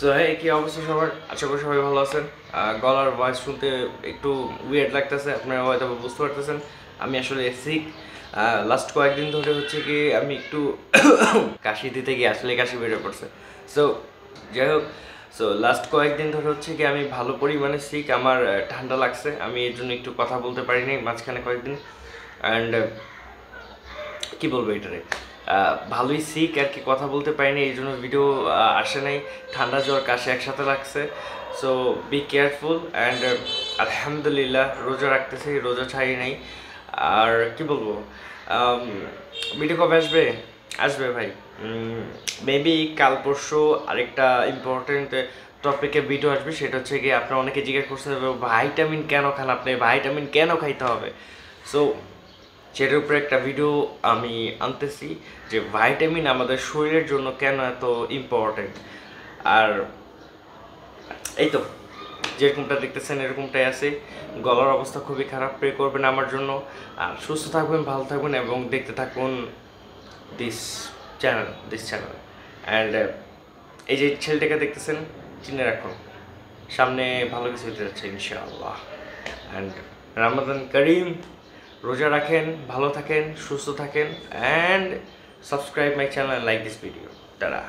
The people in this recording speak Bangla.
সো কি অবস্থা সবার? আশা করি সবাই ভালো আছেন। গলার ভয়েস শুনতে একটু উইয়ার্ড লাগতেছে, আপনারা হয়তো বুঝতে পারতেছেন। আমি আসলে সিক। লাস্ট কয়েকদিন ধরে হচ্ছে কি আমি একটু কাশি দিতে গিয়ে আসলে কাশি বেড়ে পড়ছে। সো যাই হোক, সো লাস্ট কয়েকদিন ধরে হচ্ছে কি আমি ভালো পরিমাণে সিক, আমার ঠান্ডা লাগছে, আমি এর জন্য একটু কথা বলতে পারিনি মাঝখানে কয়েকদিন। অ্যান্ড কি বলবো এটারে, ভালোই সিক আর কি, কথা বলতে পারিনি, এই জন্য ভিডিও আসে নাই। ঠান্ডা জ্বর কাশি একসাথে লাগছে। সো বি কেয়ারফুল অ্যান্ড আলহামদুলিল্লাহ রোজা রাখতেছি, রোজা ছাড়ি নাই। আর কি বলবো, ভিডিও কবে আসবে? আসবে ভাই, মেবি কাল পরশু আরেকটা ইম্পর্টেন্ট টপিকে ভিডিও আসবে। সেটা হচ্ছে কি, আপনারা অনেকে জিজ্ঞেস করছেন ভাইটামিন কেন খান আপনি, ভাইটামিন কেন খাইতে হবে। সো সেটার উপরে একটা ভিডিও আমি আনতেছি, যে ভাইটামিন আমাদের শরীরের জন্য কেন এত ইম্পর্টেন্ট। আর এই তো যেরকমটা দেখতেছেন এরকমটাই আছে। গলার অবস্থা খুবই খারাপ, প্রে করবেন আমার জন্য। আর সুস্থ থাকবেন, ভালো থাকবেন এবং দেখতে থাকুন দিস চ্যানেল অ্যান্ড এই যে ছেলেটাকে দেখতেছেন, চিনে রাখুন, সামনে ভালো কিছু হতে যাচ্ছে ইনশাআল্লাহ। অ্যান্ড রামাদান করিম, রোজা রাখেন, ভালো থাকেন, সুস্থ থাকেন and subscribe my channel, like this video. Tata.